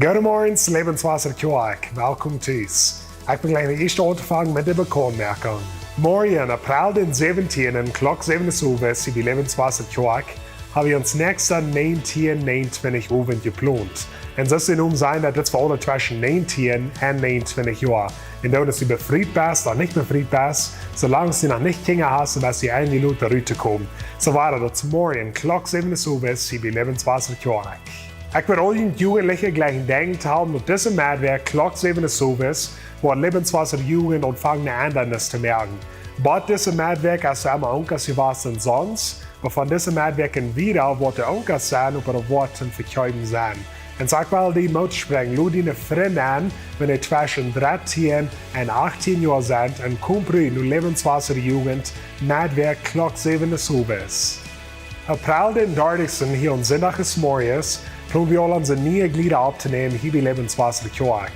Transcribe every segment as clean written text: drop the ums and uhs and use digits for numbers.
Goedemorgens, levenswasser kwijt. Welkom thuis. Ik ben gleich de eerste aanvang met de bekonmerking. Morgen, april den 17 en klok 7 uur, is bij levenswasser kwijt, hebben we ons nächste 19-29 Uhr geplant. En zo zijn zijn dat dit voor alle tussen 19 en 29 jaar. En dan is die befried best of niet befried best, zolang sie noch nicht Kinder hast, dass sie eingelud eruit komen. So waren dat morgen klok 7 uur, is bij levenswasser kwijt. Ik wil al die Jugendlichen gleich denken haben, dass diese Maatwerk klok 7 uur is, wo levenswasser Jugend ontvangen Ändernis te merken. Bad diese Maatwerk als er immer Onkers gewas sind sonst, wovon diese Maatwerken wieder, wo der Onkers sein, über die Worte verkaufen sein. En sag wel die Mut springen, lud die vriend aan, wanneer zwischen 13 en 18 jaar zijn en kom nu levenswasser Jugend, Maatwerk klok 7 uur is. April den 30. hier on zondag is morgens, planen wir all unsere neue Glieder abzunehmen, hier bei Lebenswasser Kioak.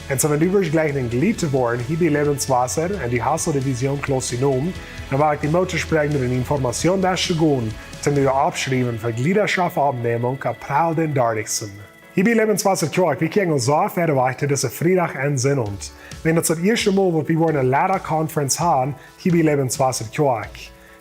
Und so wenn du gleich ein Glied zu worden, hier bei Lebenswasser, und die Hasseldivision klos genommen, dann war ich die Mutter sprechen mit einer Information, dass zu gehen, zum wir abschreiben für Gliederschaft-Abnehmung, April den 30. Hier bei Lebenswasser Kioak, wir kriegen uns so verweigert, dass Freitag ein Sinn und. Wenn das erste Mal, wo wir eine Leiterkonferenz haben, hier bei Lebenswasser Kioak.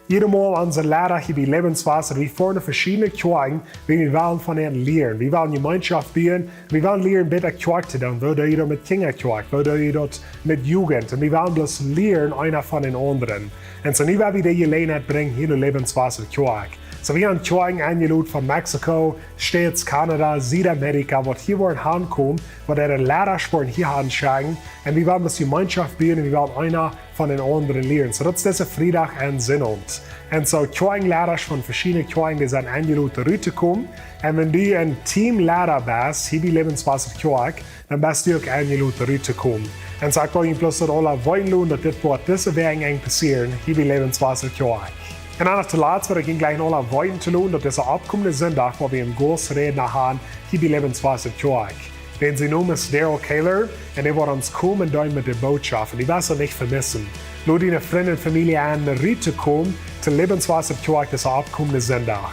Jedes Mal unsere Lehrer hier bei Lebenswasser, wir vorne verschiedene Kirchen, wir wollen von ihnen lernen. Wir wollen Gemeinschaft bauen, wir wollen lernen, besser Kirche zu tun, wo ihr mit Kinderkirche, wo ihr mit Jugend, und wir wollen bloß lernen, einer von den anderen. Und so nie werden wir die Gelegenheit bringen, hier in Lebenswasser Kirche. So wir haben Kirchen eingeladen von Mexiko, States, Kanada, Südamerika, wo hier wollen ankommen, wo ihre Lehrersporen hier anschauen, und wir wollen das Gemeinschaft bauen, und wir wollen einer von den anderen lernen. So das ist dieser Freitag ein Sinn und. Und so Kirchenlehrer von verschiedenen Kirchen, die sind eingeladen, zurückzukommen. Und wenn du ein Teamlehrer bist, hier bei Lebenswasser Kirche, dann bist du auch eingeladen, zurückzukommen. Und so ich will Ihnen bloß alle wollen, dass das Wort diese Wege passieren, hier bei Lebenswasser Kirche. Und dann zuletzt würde ich Ihnen gleich alle wollen zu tun, dass dieser abkommende Sonntag, wo wir im Großredner haben, hier bei Lebenswasser Kirche. Den sie Name ist Daryl Kaler und er wird uns kommen und mit der Botschaft. Und ich werde es nicht vermissen. Lud Ihre Freunde und Familie an, zu kommen, zu Lebenswasser Kirche, das abkommende Sonntag.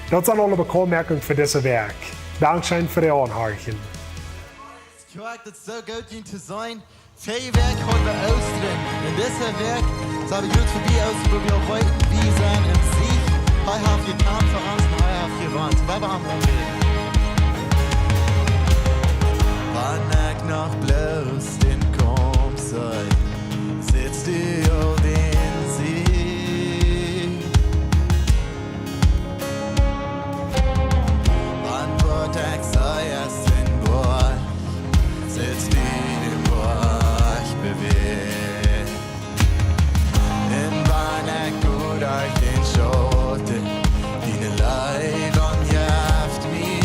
Das sind alle Bekanntmerkungen für dieses Werk. Dankeschön für Ihr Anhören. Kirche, das ist so gut, Ihnen zu sein. Viel Werk haben wir ausdrehen. In diesem Werk, so habe ich gut für die aus, wo wir auch heute wie sein im Sieg. Heute haben wir getan für uns und heute haben wir gewandt. Wir haben umgehen. Wann ich noch bloß den Korb sei, sitzt du auf den See. Wann wird ich sei erst in Bord, sitzt du im Bord bewegt. In wann ich gut euch den Schote, die ne Leib und jaft mich.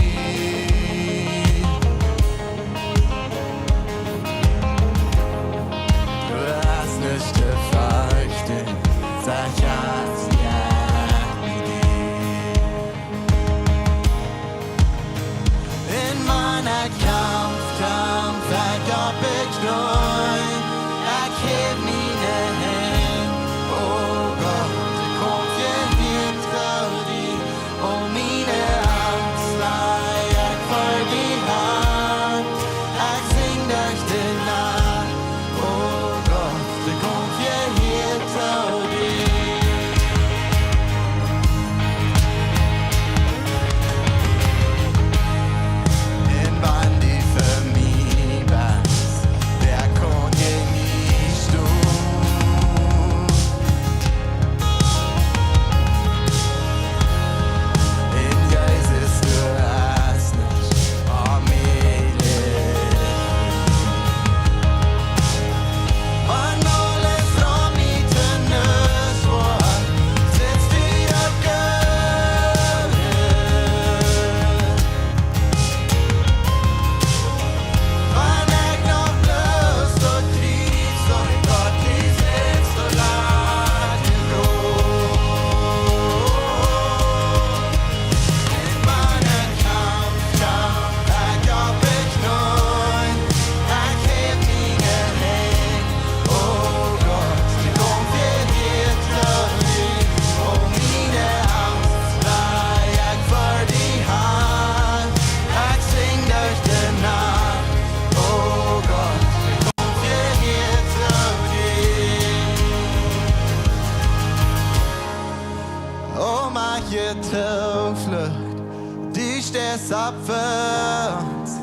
abwärts.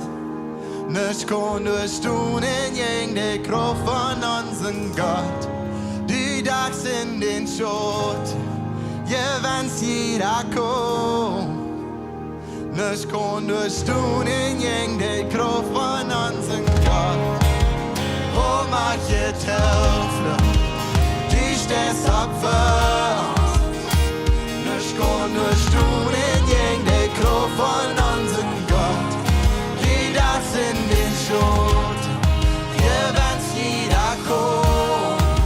Nicht kann durchstunden gegen die Kraft von unserem Gott. Du dachst in den Schott, wenn's jeder kommt. Nicht kann durchstunden gegen die Kraft von unserem Gott. Oh, mach je Teufel, du stehst abwärts. Nicht kann durchstunden gegen die Kraft von unserem Gott. Geh das in den Schott, wenn's jeder kommt.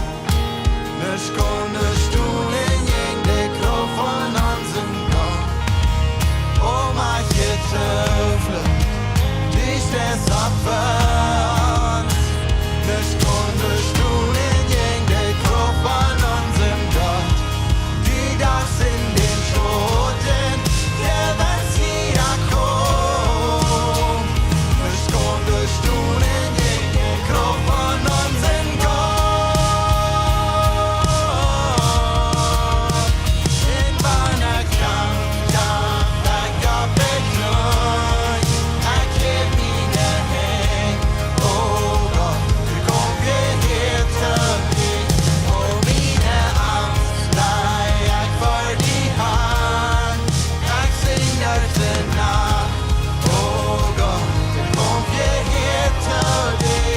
Nicht kann durchstunden gegen die Kraft von unserem Gott. Oh, mach je Teufel, du stehst abwärts. Nicht kann durchstunden gegen die Kraft von unserem Gott. Die das in den Schoten, wenn's jeder kommt. Nicht kann durchstunden gegen die Kraft von unserem Gott. In meiner Kraft, ich hab beknurrt, ich heb meine Hände. Oh Gott, du kommst hierher zu mir. Oh, meine Angst, leih ich vor die Hand. Ich sing heute Nacht. Oh Gott, du kommst hierher zu dir.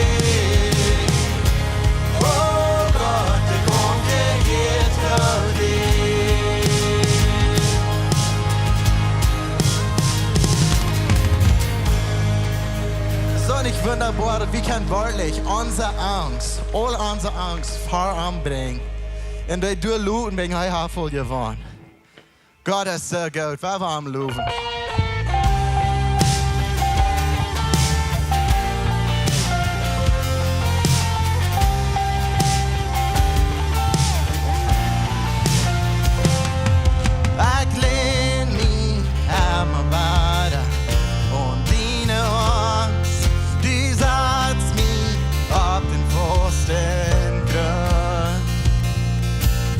Oh Gott, du kommst hierher zu dir. So nicht wunderbar, wie kann wörtlich unsere Angst, all unsere Angst voranbringen. Und die durchluten wegen hij voll gewonnen. Gott ist so gut, wir wollen loben. Ich lehn mich immer weiter und deine Angst, die setzt mich auf den festen Grund.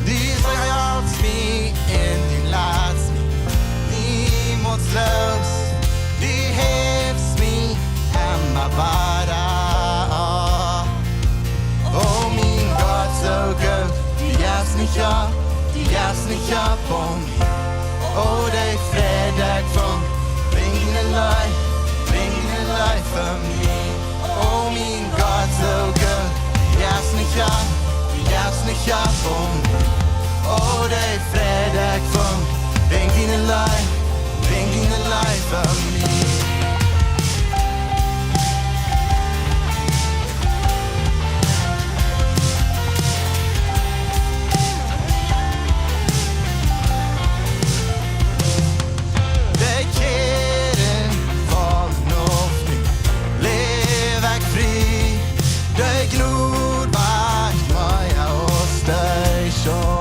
Die setzt mich in die Last, niemals los, die hilft mich immer weiter. Oh mein Gott, so gut, die gab's nicht ab von mir. Oh, die Freitag von bring the light for me. Oh, mein Gott, so gut, die gab's nicht ab von mir. Oh, die Freitag von bring the light for me. Die Ketten fallen auf mich, leb ich frei. Die Glut weicht mir aus der Schau.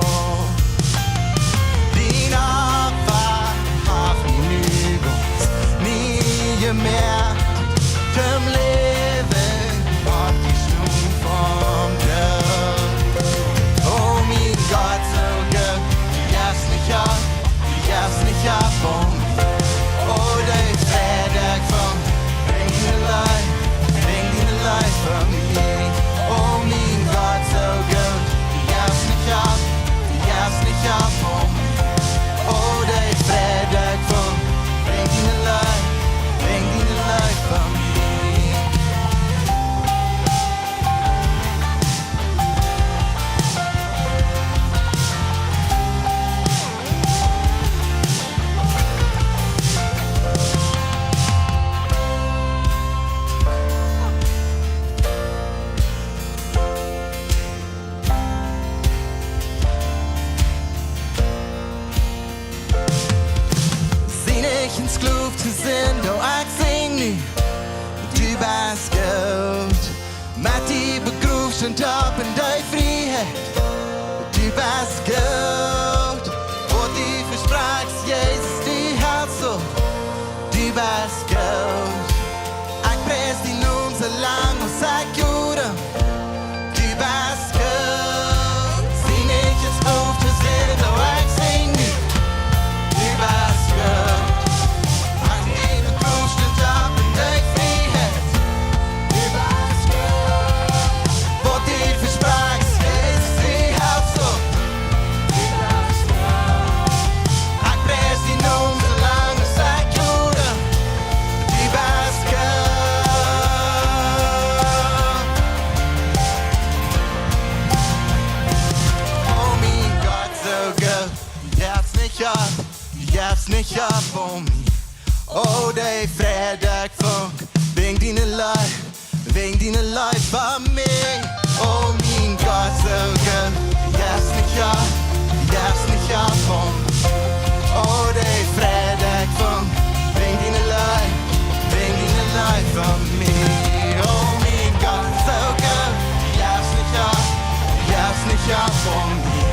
Die Abfahrt hat mich nie gemerkt. Dem Leben hat die Stunde vom Tod. Oh mein Gott, so gut, die gab's nicht ab von mir. Oh, die Freitag von bring the light for me. Oh, mein Gott, so gut, die gab's nicht ab von mir. Oh, die Freitag von bring the light for me. Sien ich ins Kloof zu sind, oh, ich sing nie. Du bist gut. Mit die begrüßt und ab in die Freiheit. Du bist gut. Und die versprachst, Jesus, die hältst so. Du bist gut. Ich preis die nun so lang und sag Jude. Du bist gut. Sien ich ins Kloof zu sind, oh, ich sing nie. Du bist gut. jas nicht ab om mig. Oh, det är fredag funk, ving dina life för mig. Oh, min Gott, så good, jas nicht ab om mig. Oh, det är fredag funk, ving dina life för mig. Oh, min Gott, så good, jas nicht ab om mig.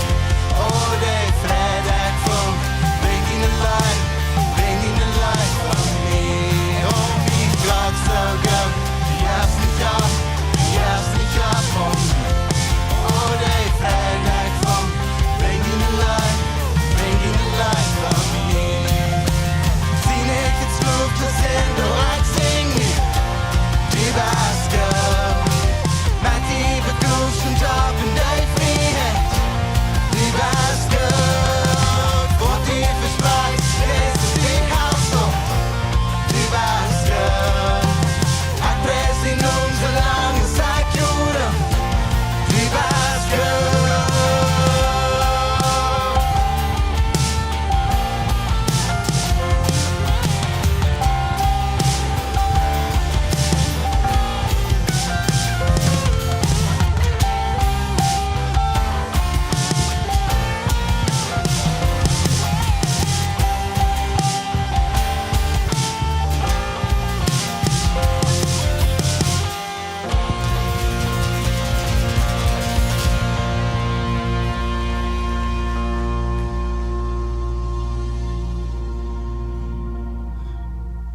Oh, det är fredag funk, ving dina life for me. Oh, min Gott, so good. Jas nicht ab om mig. Oh, det är fredag funk, ving dina life for me. Sien ik het sloeg te zijn, door ik zing niet. Die baske, met die bekoelsen op in de vrijheid. Die baske, voor die verspreid, is het die hassel. Die baske, ik prijs die noem zolang als ik jure. Die baske.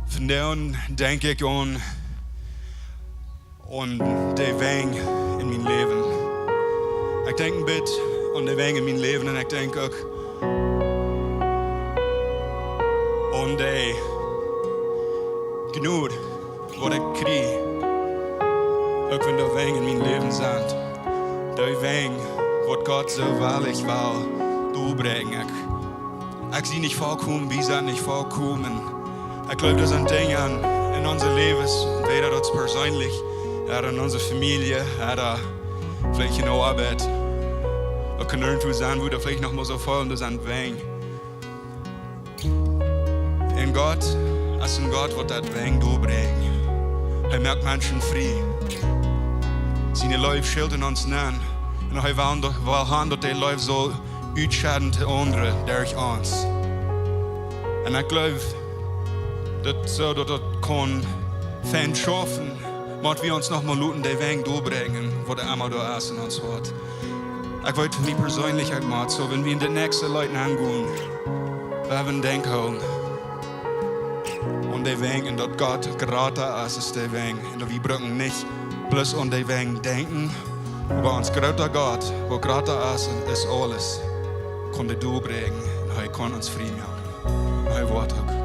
Vandaag denk ik aan de weg in mijn leven. Ik denk een beetje aan de weg in mijn leven en ik denk ook aan de genoeg wat ik krijg. Ook van de weg in mijn leven zijn. De weg wat God zo waarlijk wil doorbrengen. Ik zie niet voorkomen, wie zijn niet voorkomen. Ich glaube, das sind Dinge in unser Leben, entweder das persönlich, oder in unserer Familie, oder vielleicht in der Arbeit. Wir können irgendwo sein, wo da vielleicht noch mal so voll und das sind Wegen. In Gott, als ein Gott, wird das Wegen durchbringen. Er macht Menschen frei. Seine Leute schildern uns an. Und er will haben, dass die Leute so uitscheiden zu anderen durch uns. Und ich glaube, dat kan fan schaffen, maar we ons nog maar laten de weg doorbrengen, wat er allemaal door is in ons hart. Ik weet voor mij persoonlijk ook maar zo, wenn wir in de nächste Leute angehen, we hebben een denkhouden. Und de weg, en dat Gott groter ist de weg. En wir brauchen nicht bloß an de weg denken, aber uns groter Gott, wo groter ist alles, kann de doorbrengen. Und er kann uns frei machen. Er wird auch.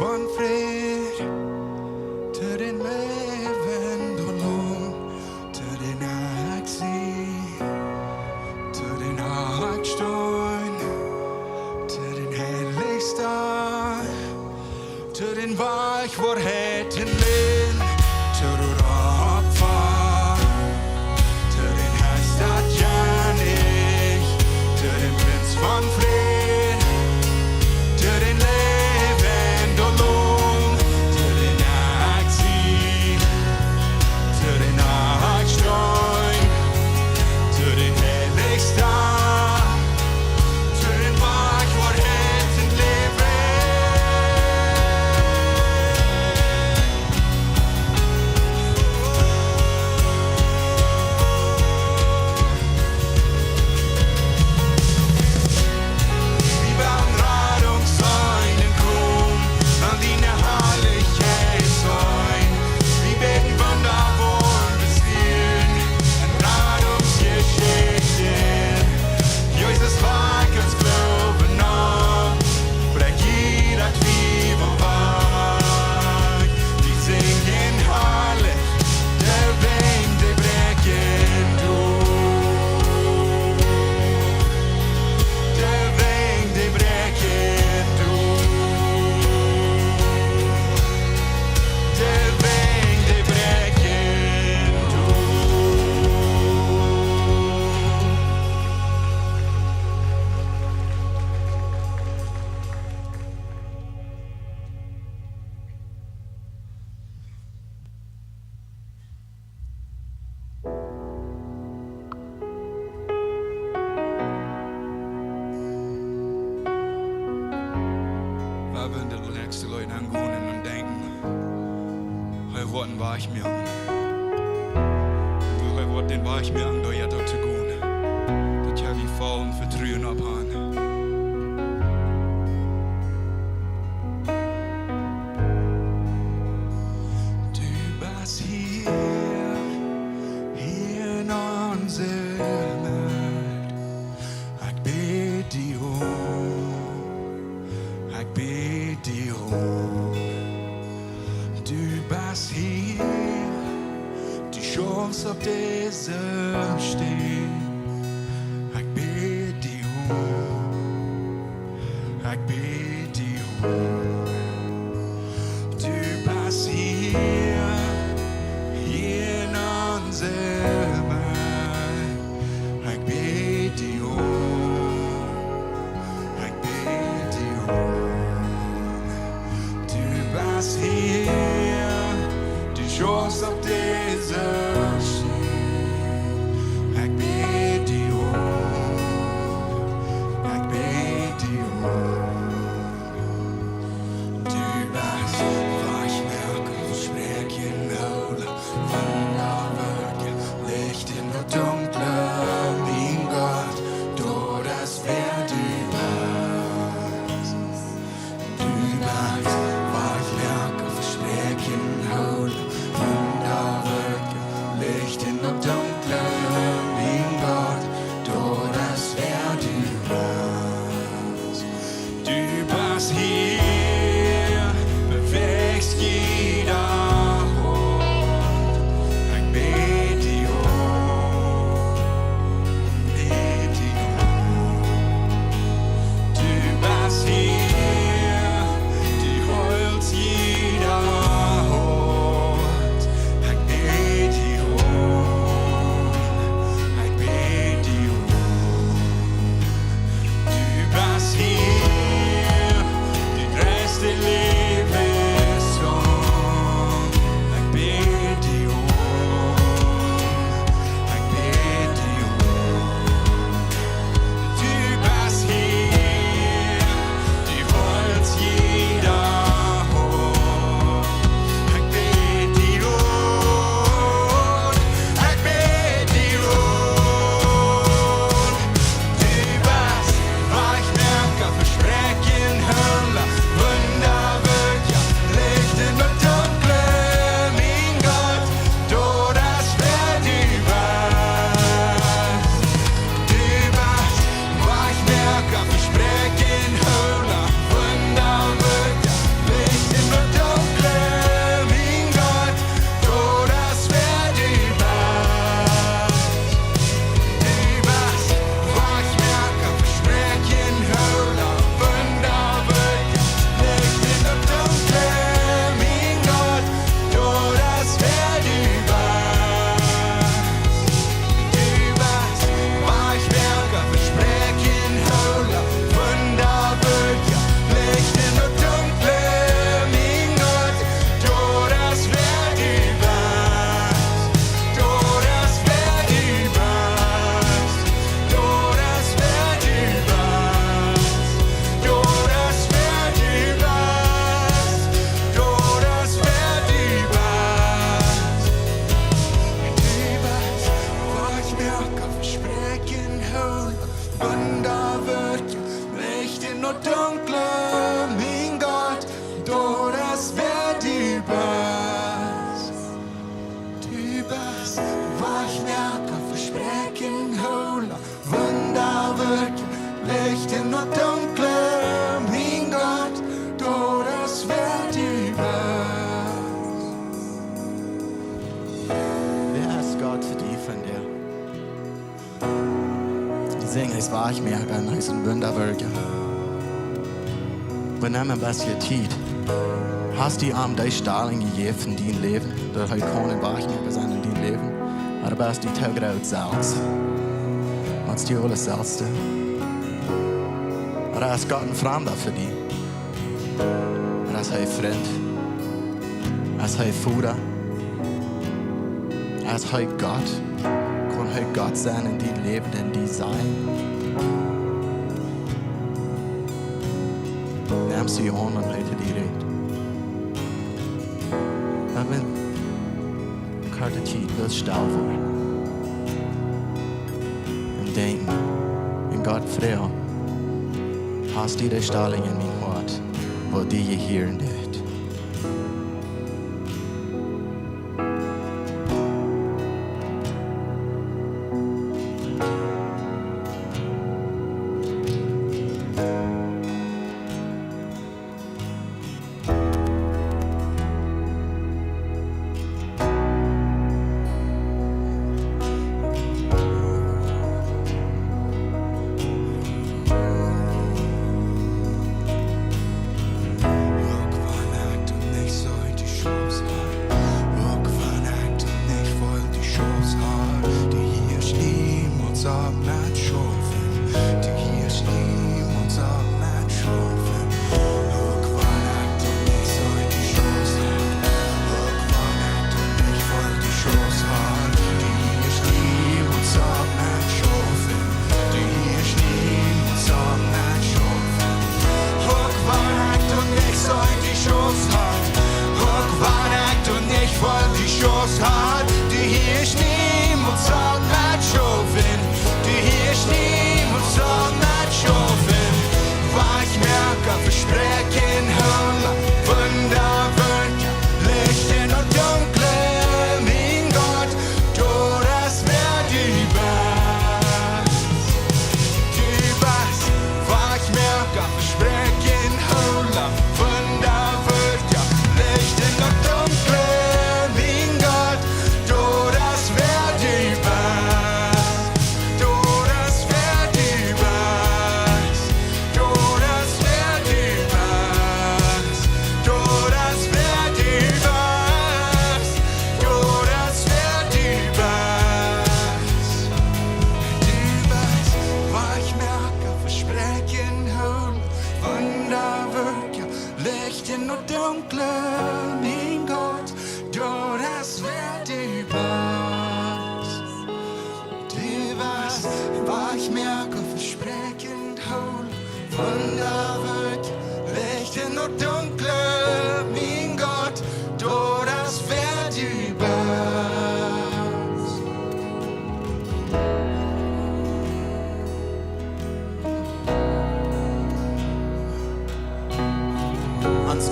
van fred, till den levende lån, till den axi, till den hakstein, till den helligste, till den weich hvor hätten lehn, till du opfer, till den Herrstadt Janik, till den Prinz von Fred, till den levende lån, till den axi, till den hakstein, till den helligste, till den weich hvor hätten leben. Vi werden Radung sein, den Kron, an dine Herrlichkeit sein. Wir beten wundervoll bespielen, en Radungsgeschichte. Jesus Werk uns glauben an, brech jeder Twiebel weg. Die singen herrlich, der Wind, der brechen durch. Der Wind, der brechen durch. Der Wind, der brechen durch. Waar we de nächste Leute angehen und denken, hey, worten war ich mir an. Hey, wort den war ich mir an, da ja dort zu gehen. Dat ja wie fallen vertrühen abhan. Du bist hier in unserer Welt. Ich bete dir ich bete dir du bist hier, die Chance auf diesem Stehen. Ich bete dir ich bete dir du bist hier in unserer Welt. Ich bete dir ich bete dir du bist hier, die Chance auf dieser Schiene. Ich bete dir ich bete dir du bist Weichmerk und Sprechen, Hole, Wunderwerke, Licht in der Dunkle, mein Gott, du das wer du bist. Du bist Weichwerke, Versprechen, Hole, Wunderwerke, Licht in der Dunkle, mein Gott, du das wer du bist. Du bist hier, bewegst jeder Hund. Ich bete dir du bist hier, die heult jeder Hund. Ich bete dir ich bete dir du bist hier, die waar ik merk aan is een wunderwerker. We nemen een beetje tijd. Hast die arm die Staling gegeven in die leven, dat hij koning waarmerken zijn in die leven, maar dat is die te groot zelfs. Wat is die alles zelfste? Maar hij is God een vreemde voor die. Maar als hij vriend, als hij voeder, als hij God, kon hij God zijn in die leven en die zijn. Neem ze je aan en hij te die reed. Maar wenn ik had het niet wil stil voor. En denken, in God vrede, hast die de stalling in mijn hart, wat die je hier in deed.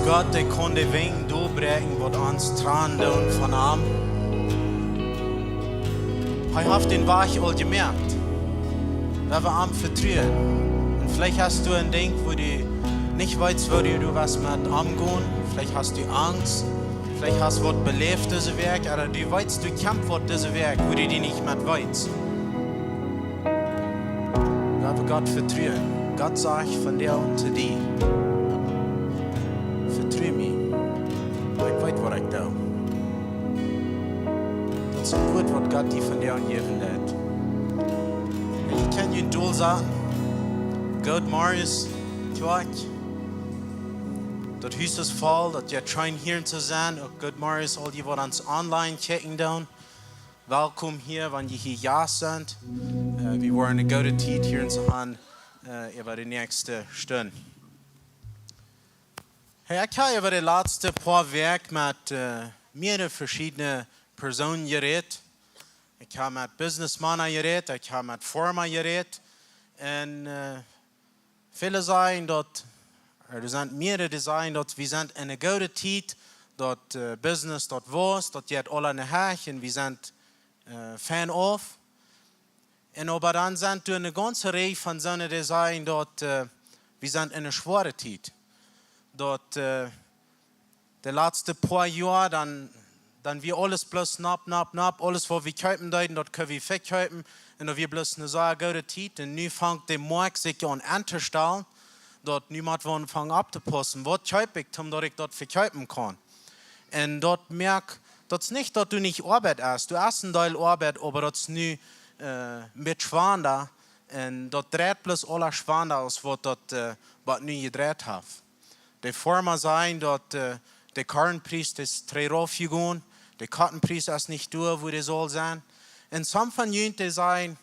Gott, der konnte wegen dobringen, wat ons traande und von arm. Er hat den Wach all gemerkt. Da war am vertrauen. Und vielleicht hast du ein Ding, wo du nicht weißt, wo du was mit umgehen. Vielleicht hast du Angst. Vielleicht hast du was belebt, diese Werk. Oder du weißt, du kämpfst was diese Werk, wo du die nicht mehr weißt. Da war Gott vertrauen. Gott sagt von dir unter dir. Vertrau mir. Ich weiß, was ich tue. Das ist ein Wort, was Gott dir von dir angegeben hat. Ich kann dir doel sagen, Gott Marius, Tjak, dat huis is vol, dat je train hier zu sein. Ook Gott Marius, all die, wat ons online checken doen. Welkom hier, wanneer je hier ja sind. We worden een goede tijd hier in Zahan über die nächste Stunde. Hey, ich habe über die letzten paar Werke mit mehreren verschiedenen Personen geredet. Ich habe mit Businessmännern geredet, ich habe mit Firmen geredet. Und viele sagen dort, er sind mehrere, die sagen dort, wir sind in einer guten Zeit, dort Business dort was, dort geht alle nachher und wir sind Fan auf. Und aber dann sind du eine ganze Reihe von Söhnen, die sagen dort, wir sind in einer schweren Zeit. Dort die letzten paar Jahre, dann dann wir alles bloß nap, alles, was wir kaufen deuten, das können wir verkaufen, und dann wir bloß eine so gute Zeit, und nu fängt der Markt sich an anzustellen, dort niemand von fangen abzupassen, was kaufe ich, damit ich dort verkaufen kann. Und dort merk, das ist nicht, dass du nicht Arbeit hast, du hast einen Teil Arbeit, aber das ist nu mit Schwander, und das dreht bloß alle Schwander aus, was das nu gedreht hat. Die Firma sein, dass der Karrenpreis ist 3 raufgegangen, der Kartenpreis ist nicht durch, wo der soll sein. Und some von ihnen die sagen,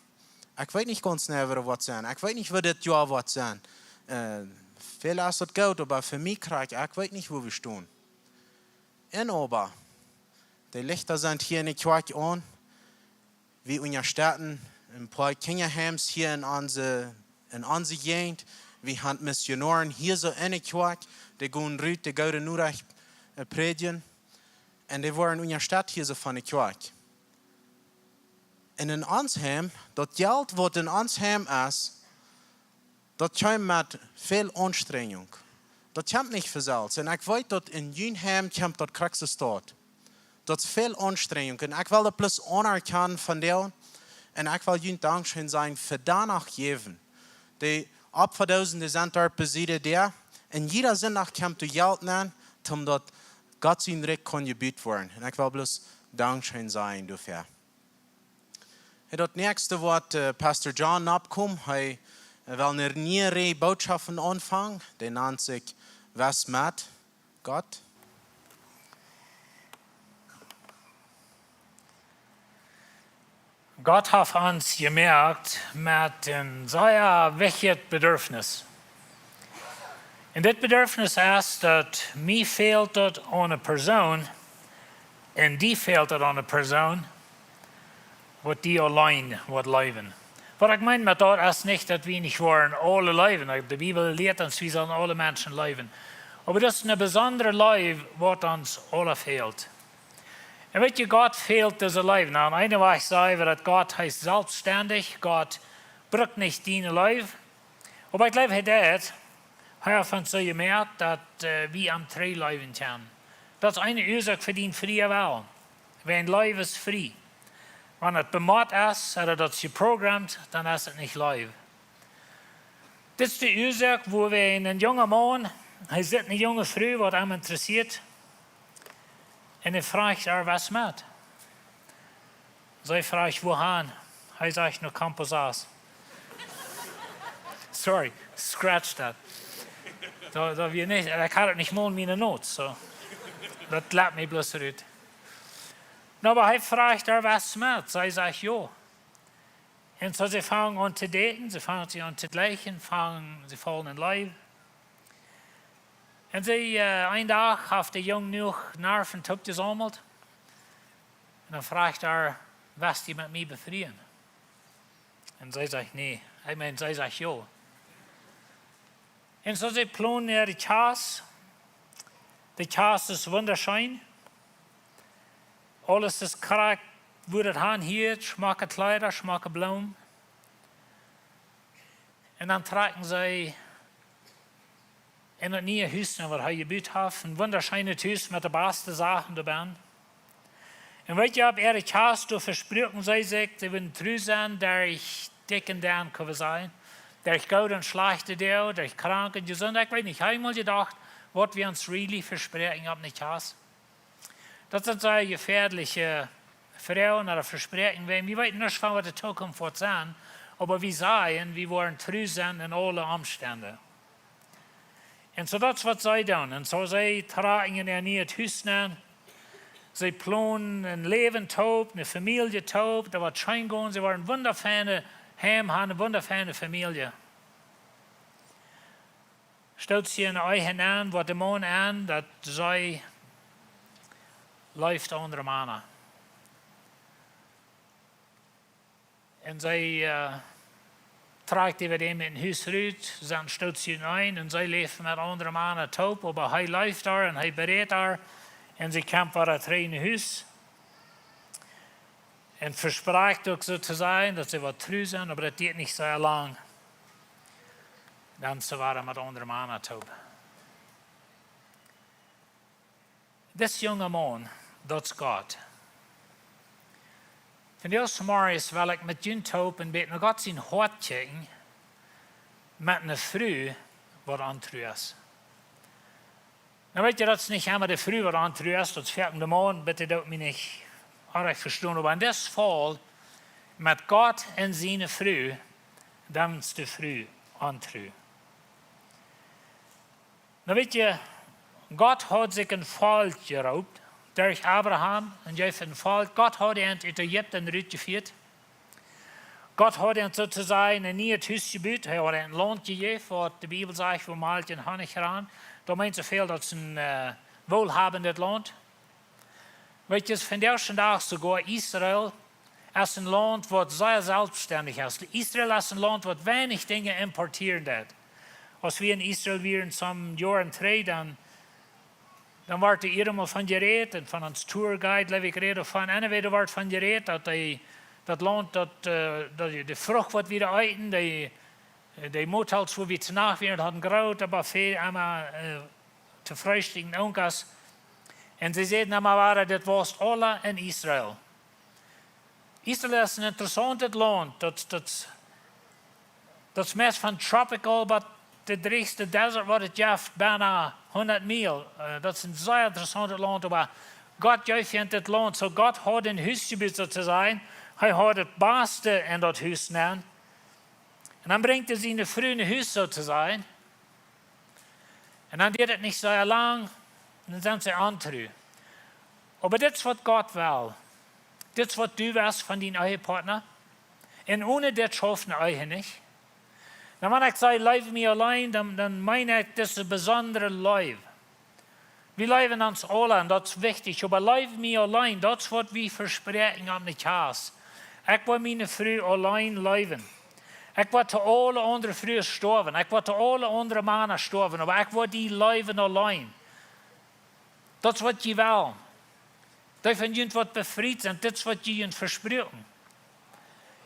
ich weiß nicht ganz genau, was sein, ich weiß nicht, wo das Jahr was sein. Vielleicht ist das gut, aber für mich kriege ich weiß nicht, wo wir stehen. Und aber, die Lichter sind hier in der Kirche an, wie in der Stadt, ein paar Kinderheims hier in unsere Gegend, wir haben Missionaren hier so in der Kirche, die gehen rüt, die gehen nur predigen. Und die waren in der Stadt hier so von der Kirche. Und in uns Heim, das Geld, was in uns Heim ist, das kommt mit viel Anstrengung. Das kommt nicht für selbst. Und ich weiß, dass in jedem Heim kommt das kriegst du dort. Das ist viel Anstrengung. Und ich will das bloß anerkennen von dir. Und ich will jedem Dankeschön sagen für danach geben. Die Opferdosen, die sind dort besiedelt der. Und jeder Sonntag kommt du Geld nehmen, um dort Gott sein Recht konjubiert werden. Und ich will bloß Dankeschön sagen dafür. Das nächste Wort Pastor John abkommt, er will eine neue Botschaft anfangen, die nennt sich Was mit Gott? Gott hat uns gemerkt mit einem sehr wichtigen Bedürfnis. Und das Bedürfnis ist, dass mir fehlt dort eine Person und die fehlt dort eine Person, was die allein leben. Was ich meine mit dort ist nicht, dass wir nicht wollen alle leben. Die Bibel lehrt uns, wir sollen alle Menschen leben. Aber das ist eine besondere Leben, was uns alle fehlt. Und weet je, Gott fehlt dieses Leben. Nou, aan ene was sagen, dass Gott heißt selbstständig, Gott braucht nicht dein Leben. Aber ich glaube, er hat uns so gemerkt, dass wir am 3 leben können. Das ist eine Ursache für den freie Wahl. Wenn Leben ist frei. Wenn es bemacht ist, oder das geprogrammt, dann ist es nicht Leben. Das ist die Ursache, wo wir einen jungen Mann, er sieht eine junge Frau, was ihn interessiert, und er fragt was mit? Sie fragt, wohin? Er sagt, nur Campus aus. Sorry, scratch that. Da wir nicht, ich hatte nicht mal meine Notes, so. Das lässt mich bloß rüt. Aber er fragt was mit? Sie sagt, ja. Und so sie fangen an zu daten, sie fangen sich an zu gleichen, sie fallen in Leben. Und sie, einen Tag hat der Junge noch Nerven top gesammelt. Und dann fragt was die mit mir befrieren. Und sie sagt, nee. Ich meine, sie sagt, ja. Und so sie planen ihre Chance. Die Chance ist wunderschön. Alles ist korrekt, wo das Hand hier, schmacke Kleider, schmacke Blumen. Und dann tragen sie in das neue Haus, was er gebaut hat, ein wunderschönes Haus mit den besten Sachen dabei. Und weet je, ob ihre Chance durch versprochen sie sich, sie werden treu sein, der ich dick und dern kann sein, der ich gut und schlecht, der ich krank und gesund. Ich weiß nicht, ich habe mal gedacht, was wir uns really versprechen, ob nicht Chance. Das sind so gefährliche Frauen oder Versprechen, wir wissen nicht, was die Zukunft wird sein, aber wir sagen, wir wollen treu sein in allen Umständen. Und so das, was sie tun. Und so sie tragen in ihr neues Haus nehmen. Sie planen ein Leben taub, eine Familie taub. Da wird schön gehen. Sie waren wunderschöne Heim, haben eine wunderschöne Familie. Stellt sie in euch hinein, was der Mann an, dass sie läuft andere Männer. Und sie tragt über dem in den Haus raus, dann stellt sie ihn ein und sie lebt mit anderen Männern taub, aber er läuft da und er berät da und sie kommt vor das reine Haus und verspricht auch so zu sein, dass sie treu sind, aber das geht nicht sehr lang. Dann sie waren mit anderen Männern taub. Das junge Mann, dat is God. Van eerste morgens wil ik met jullie hoop en beten, God zijn hart kijken met een vrouw wat aantrouw is. Nou weet je, dat is niet helemaal de vrouw wat aantrouw is, dat is 14 maand, bitte dat me niet erg verstaan. Maar in dit geval, met God en zijn vrouw, dan is de vrouw aantrouw. Nou weet je, God had zich een volk geroopt, durch Abraham, en jij een volk. God had hen uit Egypte uitgevoerd. God had hen sozusagen een nieuw huis gebouwd. Hij had een land gegeven, wat de Bijbel zegt, voor Maaltje en Hannig gedaan. Dat meint zoveel dat ze een wohlhabend land. Weet je, van de eerste dag sogar Israël is een land wat zeer zelfstandig is. Israël is een land wat weinig dingen importeert. Als we in Israël weer in zo'n jaren 3, dan wordt er helemaal van gereed. En van ons tourguide leef ik reden van. En er wordt van gereed dat land, dat de vrucht wat we eten, die motels waar we het nacht weer hadden groot, maar veel allemaal te frühstücken ook. En ze zeiden allemaal, dat was alle in Israël. Israël is een interessant land. Dat is meest van tropical, maar de dichtste desert wat het heeft bijna 100 mijl. Dat is een zeer interessant land. Maar God geeft in dit land. Zo God had een huis gebouwd te zijn. Hij had het beste in dat huis gedaan. En dan brengt hij zijn vrouw in huis zo te zijn. En dan deed het niet zo lang. En dan zijn ze aantrouw. Maar dit is wat God wil. Dit is wat du was van die eigen partner. En ohne dit schafft een eigen niet. Nou, wanneer ik zeg, leef me alleen, dan meen ik, dit is een bijzondere leven. We leven ons alle en dat is wichtig. Maar leef me alleen, dat is wat we verspreken aan het huis. Ik wil mijn vrouw alleen leven. Ik wil te alle andere vrouwen sterven. Ik wil te alle andere mannen sterven. Maar ik wil die leven alleen. Dat is wat je wil. Dat vind je wat bevrijd en dit is wat je verspreken.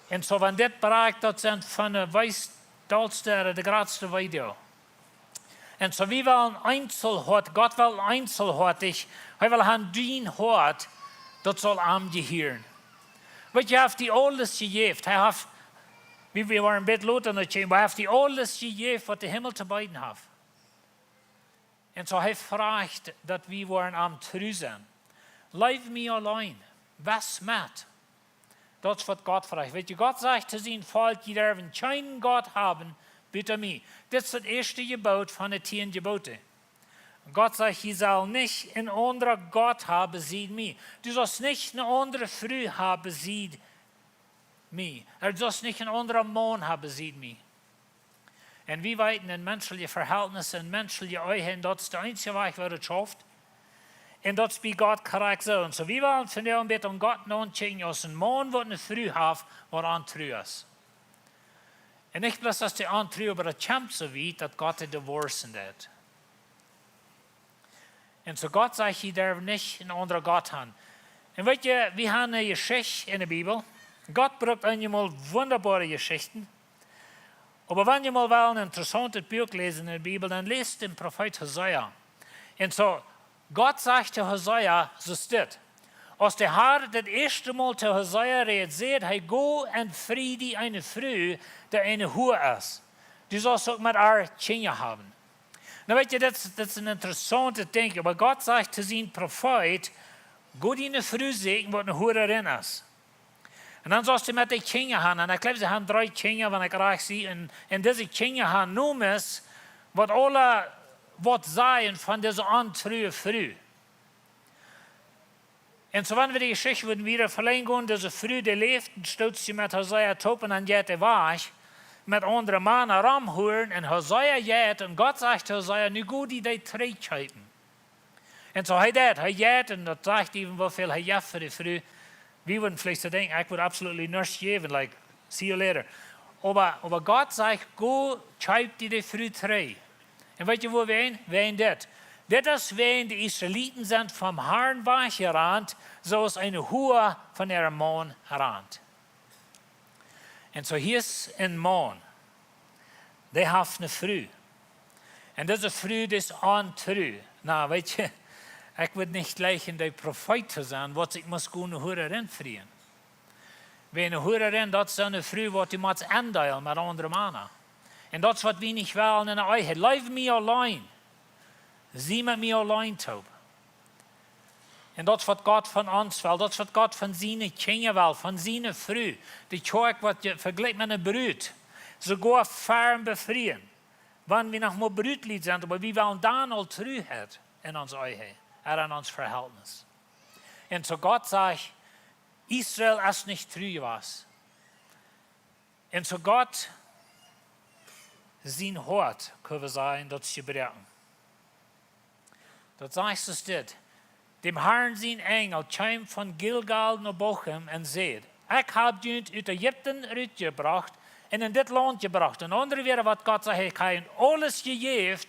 En zo van dit bereikt, dat zijn van de wijsdalste, de grootste video. En zo wie wil een Einzelhort, God wil einzelhortig, hij wil aan dien hort, dat zal aangeheeren. Wat je heeft die alles gegeven, hij heeft, we waren een beetje later naar het maar hij heeft die alles gegeven wat de hemel te bieden heeft. En zo hij vraagt dat we waren aan trouw zijn. Leef me alleen, was met. Dat is wat God vraagt. Weet je, God zegt te zijn volk, je derven geen God hebben, buiten mij. Dit is het eerste gebod van de 10 geboden. God zegt, je zal niet een andere God hebben, ziet mij. Du zult niet een andere vrouw hebben, ziet mij. Er zult niet een andere man hebben, ziet mij. En wie weten in menselijke verhältnissen, in menselijke eigen, dat is de enige weg waar het schaft. En dat is bij God correct zo. En zo wie willen van jou een beetje aan God aankijken als een man wat een vrouw heeft, wat aantrouw is. En niet bloos als die aantrouw, maar het komt zo weet dat God het divorcen deed. En zo God zegt, je darf niet een andere God hebben. En weet je, we hebben een geschichte in de Bijbel. God brengt eenmaal wunderbare geschichten. Maar wanneer je mal wel een interessant boek lezen in de Bijbel, dan leest de profeet Hosea. En zo, God zegt te Hosea, zo is dit. Als de Heer het eerste Mal te Hosea redt, zegt hij, go en vrede een vrouw die een hoer is. Die zal ook met haar kinderen hebben. Nou weet je, dat is een interessante ding. Maar God zegt te zijn profeet, go die een vrouw zeggen wat een hoer erin is. En dan zal ze met die kinderen gaan. En ik geloof ze gaan 3 kinderen, wat ik graag zie. En deze kinderen gaan noemen wat alle wat zijn van deze ontrouwe vrouw. En zo wanneer we die geschichte willen weer verlengen, deze vrouw die leeft, stoot ze met Hosea topen en jet de weg, met andere mannen ramhoeren, en Hosea jet, en God zegt Hosea, nu goed die 3 scheiden. En zo hij jet, en dat zegt even hoeveel hij jeft voor de vrouw. We würden vielleicht so denken, ich würde absolut nichts geben, like, see you later. Aber Gott sagt, go, schreib die Früh 3. Und weißt du, wo wir wen das? Das ist, wenn die Israeliten sind vom Herrn weggerannt, so ist eine Hure von ihrem Mann gerannt. Und so hier ist ein Mann, der hat eine Früh. Und diese Früh ist untreu. Na, weißt du, Ich würde nicht gleich in der Prophet sein, was ich muss gehen hören frieren. Wenn eine hören, das ist eine Früh, was die muss ändern mit anderen Männern. Und das ist, was wir nicht wollen in der Eiheit. Leave me allein. Sieh mit mir allein, Taub. Und das ist, was Gott von uns will. Das ist, was Gott von seinen Kindern will, von seinen Früh. Die Kirche, was vergleicht mit einer Brut. Sogar fern befrieren. Wenn wir noch mal Brutlied sind, aber wir wollen dann all Trüheit in uns Eiheit, in uns Verhältnis. Und so Gott sagt, Israel ist nicht treu was. Und so Gott, sein Hort, können wir sagen, das zu brechen. Das heißt es dit. Dem Herrn sein Engel kam von Gilgal nach Bochem und sagt, ich habe euch aus Ägypten rausgebracht und in dit Land gebracht. Und andere wieder, was Gott sagt, ich habe alles gegeben,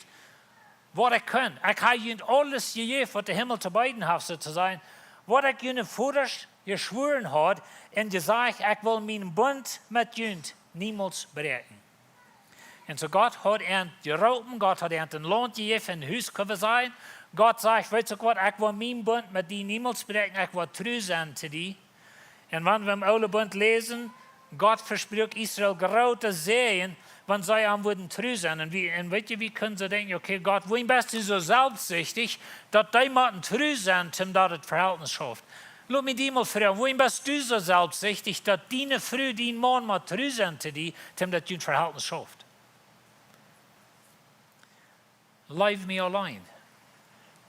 was ich kann. Ich habe euch alles gegeben, was der Himmel zu beiden hat, so zu sein. Was ich ihnen vorher geschworen hat und gesagt, ich will meinen Bund mit euch niemals brechen. Und so Gott hat ihn geroepen, Gott hat ihn ein Land gegeben, ein Haus können sein. Gott sagt, weißt du was, ich will meinen Bund mit dir niemals brechen, ich will treu sein zu dir. Und wenn wir im Alten Bund lesen, Gott verspricht Israel große Segen, wenn sie am würden treu sein. Und weißt du, wie können sie denken, okay, Gott, wohin bist du so selbstsüchtig, dass die müssen treu sein, dass das Verhältnis schafft. Lass mich dir mal fragen, wohin bist du so selbstsüchtig, dass deine Frau, dein Mann mal treu sein zu dir, dass das ein Verhältnis schafft? Leave me allein.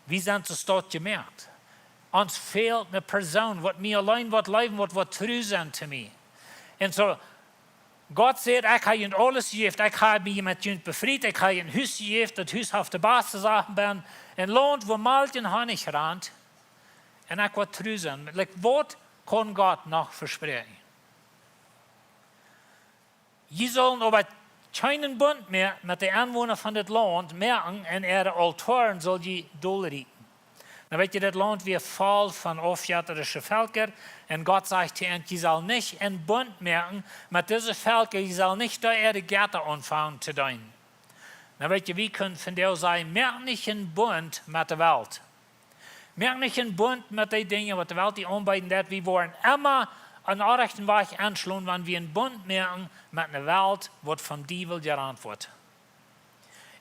Wie sind es dort gemerkt? Uns fehlt eine Person, die mir allein leben wird, treu sein zu mir. Und so, Gott sagt, ich habe ihnen alles gegeben, ich habe mich mit ihnen befreit, ich habe ihnen ein Haus gegeben, das Haus auf der Basis Sachen bin, ein Land, wo Malt und Honig rannt, und ich will treu sein. Was kann Gott noch versprechen? Sie sollen aber keinen Bund mehr mit den Anwohnern von das Land merken, und ihre Altaren soll die dollrieten. Dann weet je, das Land wie voll von aufjährischen Völkern, und Gott sagt zu ihnen, sie soll nicht einen Bund merken mit diesen Völkern, sie soll nicht da ihre Gärten anfangen zu dienen. Dann weet je, wie können von der sagen, merk nicht einen Bund mit der Welt. Merk nicht einen Bund mit den Dingen, die die Welt die anbieten, dass wir wollen immer an den rechten Weg anschlagen, wenn wir einen Bund merken mit einer Welt, die vom Teufel gerannt wird.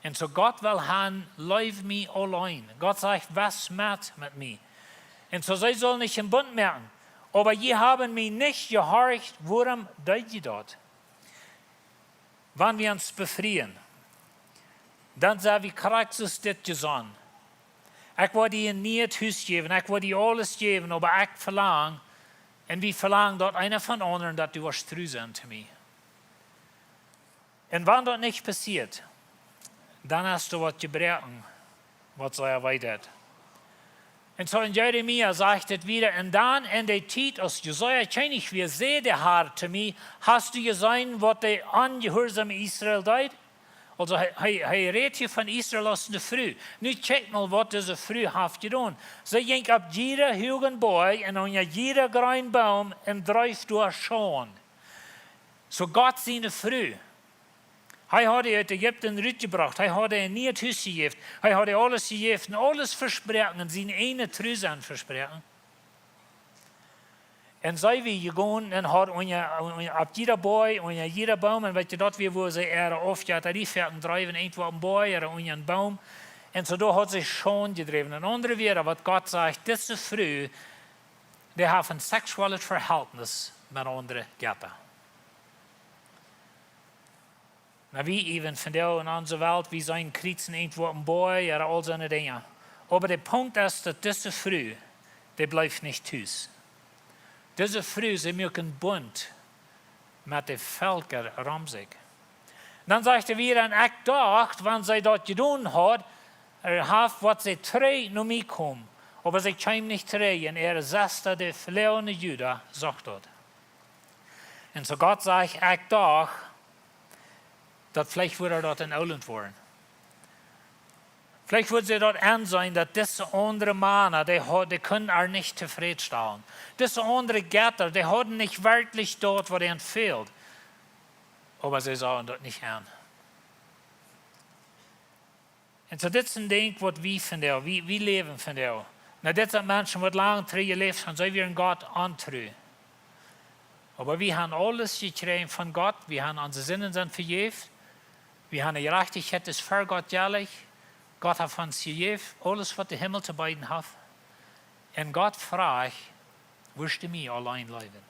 Und so Gott will haben, leave me allein. Gott sagt, was mit mir? Und so sie sollen nicht einen Bund merken. Aber je haben mich nicht gehorcht, warum tut ihr dort? Wenn wir uns befreien, dann sagen wir, Christus das gesagt. Ich will dir nie ein Haus geben, ich will dir alles geben, aber ich verlange, und wir verlangen dort einer von anderen, dass du wirst treu sein zu mir. Und wenn das nicht passiert, dann hast du was gebrochen, was er erweitert. Und so in Jeremia sagt es wieder, und dann in der Zeit, als Jesaja kennlich wir sehen, der Herr zu mir, hast du gesehen, was der ungehorsame Israel tut? Also er redet hier von Israel aus der Früh. Nu check mal, was diese Früh hat getan. Sie ging auf jeder hohen Boy und an jeder grünen Baum und dreif durch schon. So Gott seine Früh. Er hat aus Ägypten rausgebracht. Er hat nie ein Haus gegeben. Er hat alles gegeben. Alles versprechen. Sein eine Trüsen versprechen. Und so wie gegangen und hat auf jeder Boy und jeder Baum, und weißt du, dort wo sie oft ja Tarifferten treiben, irgendwo am Boy oder an einen Baum. Und so da hat sich schon gedreven. Und andere wieder, was Gott sagt, diese Früh, die haben ein sexuelles Verhältnis mit anderen Göttern. Na, wie even von der in unserer Welt, wie sein Kriezen irgendwo am Boy oder all seine Dinge. Aber der Punkt ist, dass diese Früh, die bleibt nicht Haus. Diese Früh, sie machen Bund mit den Völkern um sich. Dann sagt er wieder, und ich dachte, wenn sie das getan hat, was sie drei noch mitkommen. Aber sie kamen nicht drei, und er setzte der verlorene Juda, sagt dort. Und so Gott sagt, ich dachte, dass vielleicht würde er dort in Auleen worden. Vielleicht würde sie dort ansehen, dass diese andere Männer, die können er nicht zufriedenstellen. Diese andere Götter, die haben nicht wirklich dort, wo ihnen fehlt. Aber sie sahen dort nicht an. Und so das ist ein Ding, was wir von der, wir leben von der. Na, dit zijn mensen wat lang terug geleefd zijn, zij weer Gott antru. Aber wir haben alles gekregen von Gott, wir haben unsere Sinnen sind vergeben, wir haben eine Gerechtigkeit, das ist für Gott jährlich. Gott hat uns gegeben, alles was der Himmel zu beiden hat. Und Gott fragt, wirst du mich allein leben?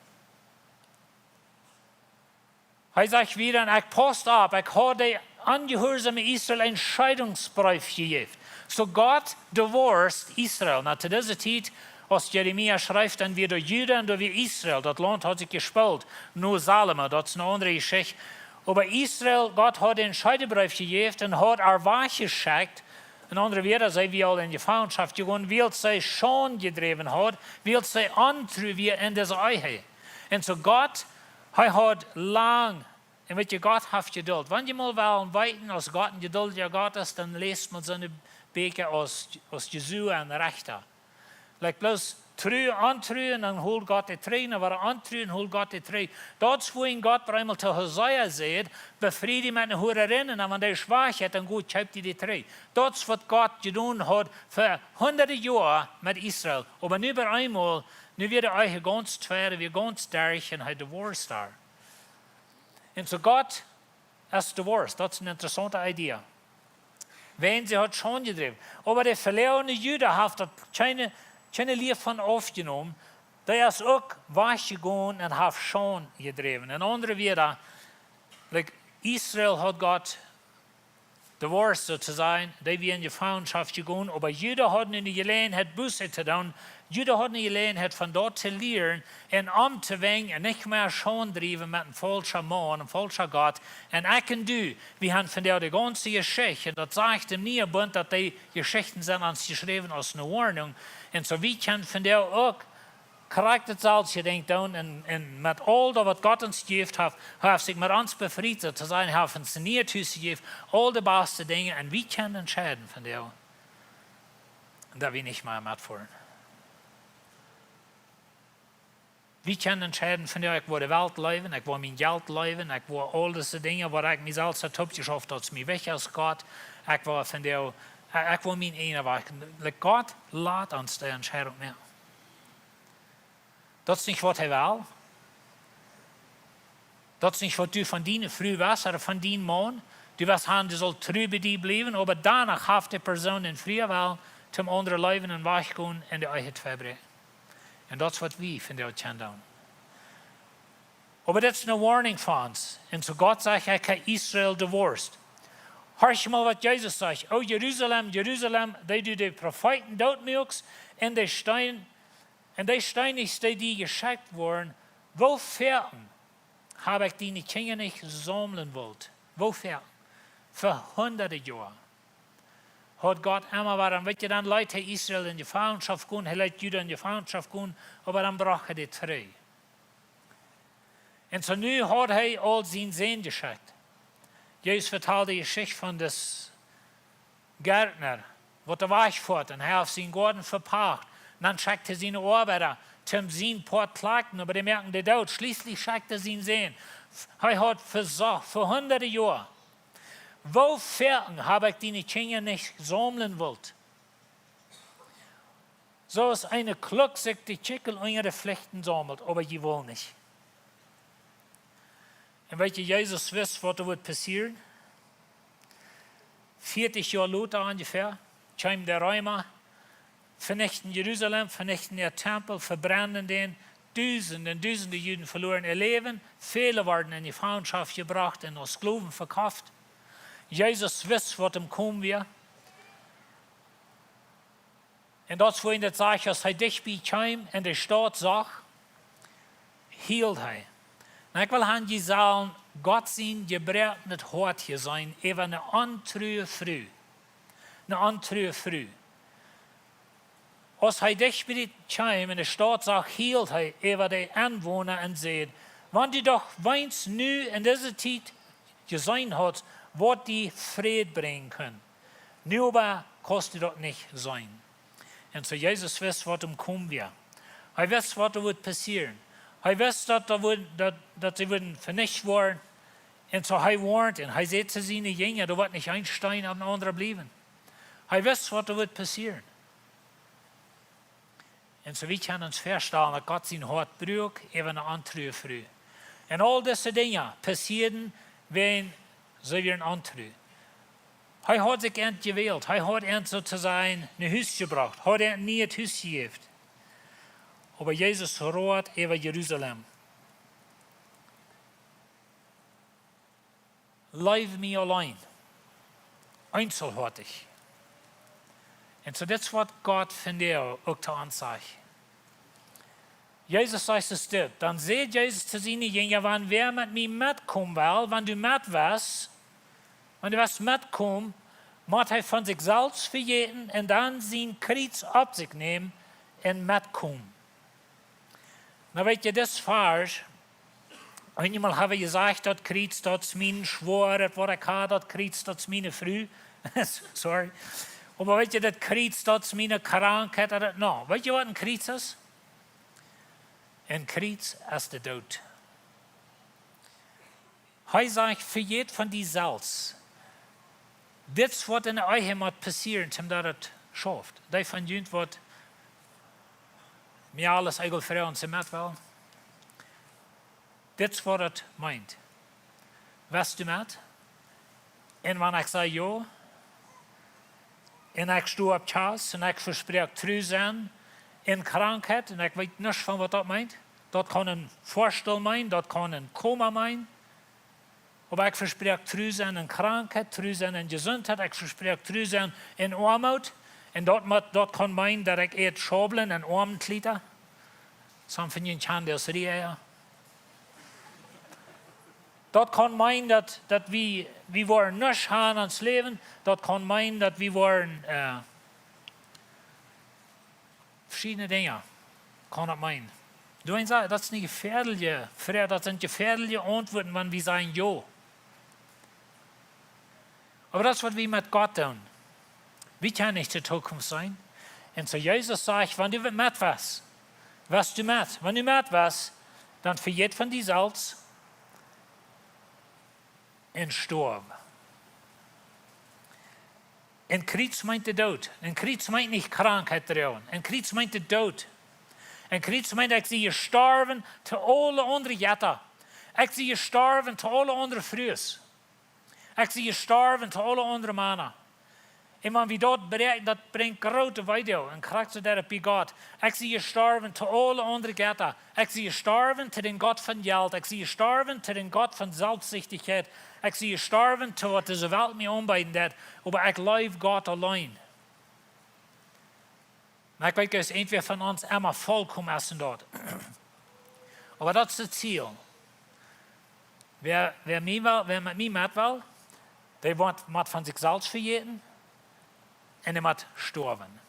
Er sagt wieder, ich post ab, ich habe den angehörigen Israel einen Scheidungsbrief gegeben. So Gott divorced Israel. Na, zu dieser Zeit, als Jeremia schreibt, dann wieder Juda und wieder Israel. Das Land hat sich gespalten. Nur Salomo, das ist eine andere Geschichte. Aber Israel, Gott hat den Scheidungsbrief gegeben und hat Arwach geschickt. In andere Worte, sie wie alle in die Gefangenschaft gegangen, weil sie schon gedreven hat, weil sie antrü wie in dieser Ehe. Und so Gott, er hat lang, und mit Gott hat Geduld. Wenn ihr mal wollen weiten, als Gott ein geduldiger Gott ist, dann lest man seine Bücher aus Jesu und Rechter. Like bloß trü, antrü, und dann holt Gott die Tränen, aber antrü und holt Gott die Tränen. Dort, wo ihn Gott einmal zu Hosea sagt, befriede mit den Hurerinnen, und wenn der schwach hat, dann gut, schreibt die Tränen. Dort, was Gott getan hat, für hunderte Jahre mit Israel. Aber nur bei einmal, nu wird euch ganz schwer, wie ganz durch, und er divorced da. Und so Gott ist divorced, das ist eine interessante Idee. Wenn sie hat schon gedreht. Aber der verlorene Jude hat das keine Liebe von aufgenommen. Der ist auch weggegangen und hat schon gedreht. In andere Worte, like Israel hat Gott divorced sozusagen, die wir in die Gefangenschaft gegangen, aber Jude hat nicht die Gelegenheit, Buße zu tun. Jude hat die Gelegenheit, von dort zu lernen und zu wenden und nicht mehr schon driven mit einem falschen Mann, einem falschen Gott. Und ich und du, wir haben von der die ganze Geschichte, und das sagt im Nierbund, dass die Geschichten sind uns geschrieben aus einer Warnung. Und so wir können von der auch korrekt selbst gedenkt tun und mit all das, was Gott uns gegeben hat sich mit uns befriedet zu sein, hat uns nicht gegeben, all die besten Dinge, und wir können entscheiden von der. Und da wir nicht mehr mitfahren. Wir können entscheiden von der, ich will die Welt leben, ich will mein Geld leben, ich will all diese Dinge, was ich mir selbst habe geschafft, dass mir weg ist Gott, ich will von der, ich will mein Ene wachen. Gott lässt uns die Entscheidung mehr. Das ist nicht, was er will. Das ist nicht, was du von deiner Frau weißt oder von deinem Mann. Du weißt, du sollst treu bei dir bleiben, aber danach hat die Person den freien Will zum anderen Leben und weggehen in die Ehe verbringen. Und das ist, was wir von der tun. Aber das ist eine Warning von uns. Und so Gott sagt, ich habe Israel divorced. Hörst mal, was Jesus sagt. Oh, Jerusalem, Jerusalem, die Propheten dort mögst, und die Steine, die geschickt wurden, wofür habe ich die Kinder nicht sammeln wollt? Wofür? Für hunderte Jahre. Hat Gott immer warum, wenn dann Leute Israel in die Gefangenschaft gehen, Leute Juda in die Gefangenschaft gehen, aber dann brach die frei. Und so nu hat all seinen Sehen geschickt. Jesus vertelt die Geschichte von des Gärtner, wo der Weg fährt, und er auf seinen Garten verpackt. Und dann schickt er seine Arbeiter zum sein Port klagen, aber die merken die dort. Schließlich schickt er seinen Sehen. Er hat versorgt für hunderte Jahre. Wofür habe ich die Kinder nicht sammeln wollt? So ist eine Kluck, sich die Chickel ihre Pflichten sammelt, aber die wollen nicht. Und welche Jesus wisst, was da wird passieren? 40 Jahre Luther ungefähr, kommen der Römer, vernichten Jerusalem, vernichten ihr Tempel, verbrennen den. Tausende Juden verloren ihr Leben, viele werden in die Gefangenschaft gebracht und als Sklaven verkauft. Jesus wisst, was ihm kommen wird. Und das, wo ihn das sagt, als er dich bekam und der Staat sagt, hielt er. Und ich will an die sagen, Gott sein Gebret nicht hart hier sein, eben eine antrühe Früh. Eine antrühe Früh. Als er dich bekam und der Staat sagt, hielt er über die Anwohner und sagt, wenn du doch weinst nu in dieser Zeit gesehen hast, was die Frieden bringen können. Nur aber kostet das nicht sein. Und so Jesus weiß, was kommen wird. Er weiß, was wird passieren. Er weiß, dass sie würden vernichtet werden. Und so er warnt und er sagt zu seinen Jüngern, da wird nicht ein Stein auf den anderen bleiben. Er weiß, was wird passieren. En så vi kan ons voorstellen dat God zijn hart brukt, even een antrouw vroeg. En al deze dingen passeren wenn ze weer een antrouw. Hij had zich eind gewählt. Hij had eind sozusagen naar huis gebracht. Hij had eind niet het huis gegeven. Aber Jesus roert over Jeruzalem. Leave me alleen. Einzelhartig. En so dit is wat God van jou ook te ons zegt. Jezus zegt es dit. Dan zei Jezus te zijn jongeren, wanneer wer met mij metkomen wil, wanneer du met was, wanneer du was metkomen, moet hij van zichzelf vergeten en dan zijn kruis op zich nemen en metkomen. Nou weet je, dit is vers. Eenmaal hebben we gezegd, dat kruis, dat is mijn schwoor, dat wat ik had, dat kruis, dat is mijn vrouw. Sorry. Maar weet je, dat kruis, dat is mijn krankheid. Nou, weet je wat een kruis is? Een kruis is de dood. Hij zegt, vergeet van die zelfs. Dit is wat in de eigen moet passeren, omdat het schaft. Dat van jullie wat mij alles eigenlijk vrouwen ze met wel. Dit is wat het meint. Was du met? En wanneer ik zei ja, en ik sta op thuis en ik verspreek trouw zijn in krankheid, en ik weet niets van wat dat meint. Dat kan een voorstel meinen, dat kan een coma meinen. Maar ik verspreek trouw zijn in krankheid, trouw zijn in gezondheid, ik verspreek trouw zijn in armoede. En dat kan meinen dat ik eet schabelen en armklieten. Some van jullie kan dat zeggen. Dat kan meinen dat we worden niets gaan aan het leven. Dat kan meinen dat we worden verschillende dingen. Kan dat meinen. Dat is niet gefährliche, dat zijn gefährliche antwoorden, wanneer we zeggen ja. Aber dat is wat we met God doen. We kunnen niet de toekomst zijn. En zo Jezus zegt, wanneer du met was du met. Wanneer du met was, dan vergeet van die zelfs en storm. En kruis meint de dood. En kruis meint niet krankheid trouwen. En kruis meint de dood. En kruis meint, ik zie je sterven te alle andere jetten. Ik zie je sterven te alle andere vrouwen. Ik zie je sterven te alle andere mannen. En man wie dat bereikt, dat brengt grote video en karaktertherapie God. Ik zie je sterven te alle andere jetten. Ik zie je sterven te den God van geld. Ik zie je sterven te den God van zelfzuchtigheid. Ik zie je sterven te wat deze wereld mij aanbieden deed. Maar ik leef God alleen. Maar ik weet dat entweder van ons immer volkomen is en dat. Maar dat is het ziel. Wer met mij met wil, die moet van zichzelf vergeten en die moet sterven.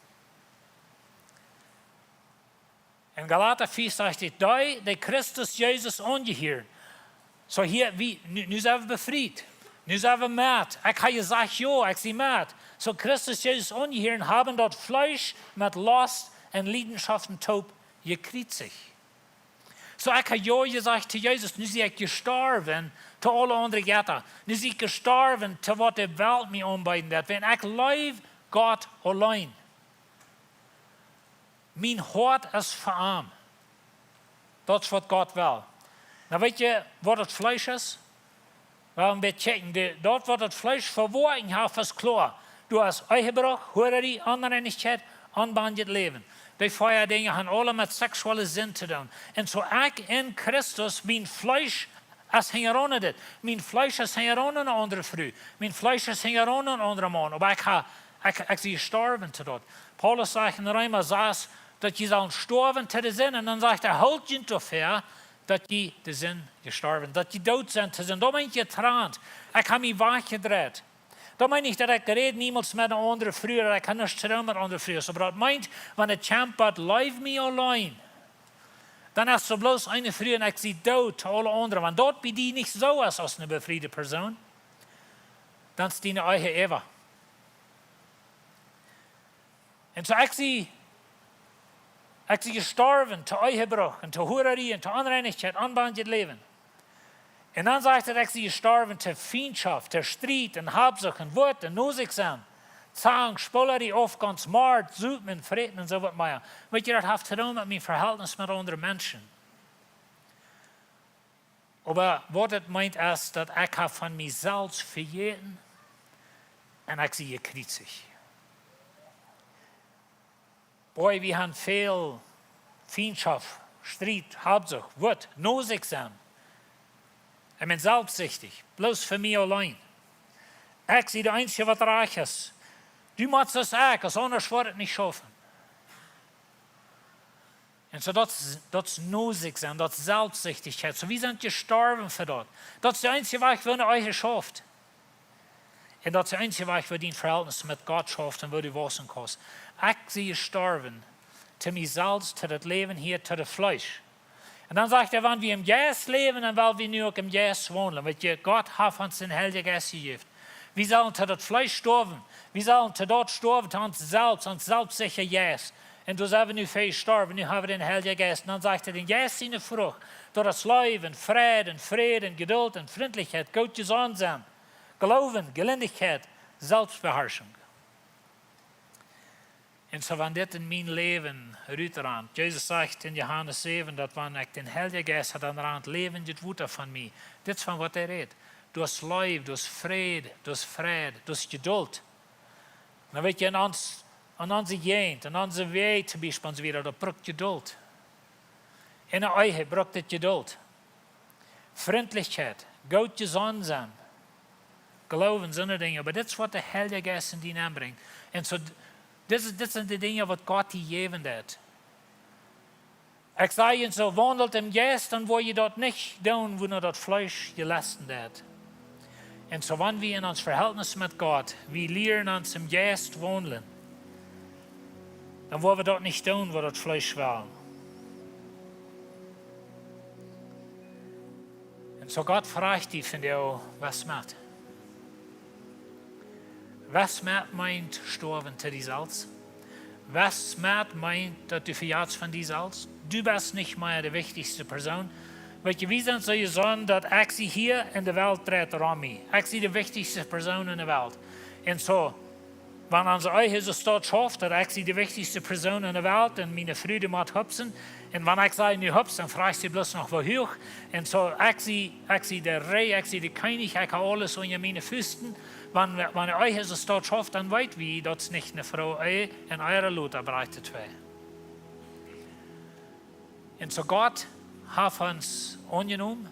In Galater 4 zegt het, die Christus Jezus aangeheerd. So hier, nu zijn we bevrijd. Nu zijn we met. Ik heb gezegd, ja, ik zie met. So Christus Jezus aangeheerd hebben dat vlees met last en leidenschaften taub gekreuzigt. So ik heb ja gezegd te Jezus, nu zie ik gestorven te alle andere jetten. Nu zie ik gestorven te wat de wereld mij aanbieden deed. Want ik leef God alleen. Mijn hart is verarmd. Dat is wat God wil. Nou weet je wat het vlees is? Wel een beetje checken. Dat wat het vlees verwoorden heeft is klaar. Du hast Ehebrach, hoererie, onreinigheid, onbehandeld leven. Die vier dingen hebben alle met seksuele zin te doen. En zo ik in Christus, mijn vlees is hingen dit. Mijn vlees is hingen aan een andere vrouw. Mijn vlees is hingen aan een andere man. Maar ik zie sterven te dat. Paulus zegt in Römer 6, dat je zal sterven te de zin. En dan zegt hij, houd je te ver, dat je de zin gestorven, dat je dood bent te zijn. Dat meint je traant. Ik heb me weggedraaid. Dat meint niet dat ik red niemals met een andere vrouw, dat ik kan niet terug met andere vrouwen. Maar dat meint, wanneer het champ leave me alleen. Dan is er bloos een vrouw en ik zie dood te alle anderen. Want dat bij die niet zo is als een bevriende persoon. Dan is die een eigen eeuwig. En zo ik zie gestorven te Ehebrach en te hoererie en te onreinigheid, onbehandeld leven. En dan zegt hij, ik zie gestorven te vriendschap, te strijd en habzucht en woord en nozig zijn. Zang, Spullerie, Aufgangs, Mord, Zupen, Freten und so was mehr. Weet je, dat heeft te doen met mijn verhältnis met andere Menschen. Aber was het meint ist, dass ich von mir selbst vergeten und ich sie kritzig. Boy, wir haben viel Feindschaft, Streit, Hauptsache, Wut, Nosexam. Ich bin selbstsüchtig, bloß für mich allein. Ich sehe der Einzige, was reich ist. Du machst das auch, als anders wird es nicht schaffen. Und so dat is Nosexam, dat is Selbstsüchtigkeit. So wie sind gestorben für das? Das ist der einzige Weg, wo ihr euch schafft. Und das ist der einzige Weg, wo die Verhältnis mit Gott schafft und wo die Wasser kostet. Ich sehe gestorben, zu mir selbst, zu das Leben hier, zu das Fleisch. Und dann sagt er, wenn wir im Geist leben, dann wollen wir nur im Geist wohnen. Weil Gott hat uns den Heiligen Geist gegeben. Wir sollen zu das Fleisch sterben. Wir sollen zu dort sterben, zu uns selbst sicher Geist. Und du sind nu viel gestorben, nu haben wir den Heiligen Geist. Und dann sagt er, den Geist in der Frucht, durch das Leben, Frieden, Geduld und Freundlichkeit, Gutes Ansehen, Glauben, Gelindigkeit, Selbstbeherrschung. Und so, wenn das in mein Leben rüberrannt, Jesus sagt in Johannes 7, dass wenn ich den Heiligen Geist hat, dann rannt Leben das Wutter von mir. Das ist von was redet. Du hast Leben, du hast Frieden, du hast Geduld. Dan weet je, aan onze jeend, aan onze weg te beispiel, wieder, dat braucht Geduld. In de eigen braucht het Geduld. Freundlichkeit, Gottes Ansehen, Glauben, solche Dinge. Aber das ist, was der Heilige Geist in die aanbrengt. En so, das sind die Dinge, was Gott dir gegeben hat. Ich sage Ihnen so, wandelt im Geist, dann wo ihr dort nicht tun, wo nur das Fleisch gelassen hat. Und so, wenn wir in uns Verhältnis mit Gott, wir lernen uns im Geist wandeln, dann wollen wir dort nicht tun, wo das Fleisch will. Und so Gott fragt dich von dir, was macht? Was macht meint Sterben zu dir selbst? Was macht meint, dass du verjagst von dir selbst? Du bist nicht mehr die wichtigste Person. Weet je, wie zijn zo je zoon dat ik zie hier in de wereld treedt aan mij. Ik zie de wichtigste persoon in de wereld. En zo, wanneer onze eigen zo staat schafft, dat ik zie de wichtigste persoon in de wereld en mijn vrienden moet hupsen. En wanneer ik zei nu hups, dan vraagt ze bloß nog wat hoog. En zo, ik zie de rij, ik zie de koning, ik heb alles onder mijn voeten. Wanneer eigen zo staat schafft, dan weet wie dat is niet een vrouw in eure Lot erbreitet wird. En zo God heeft ons aangenomen,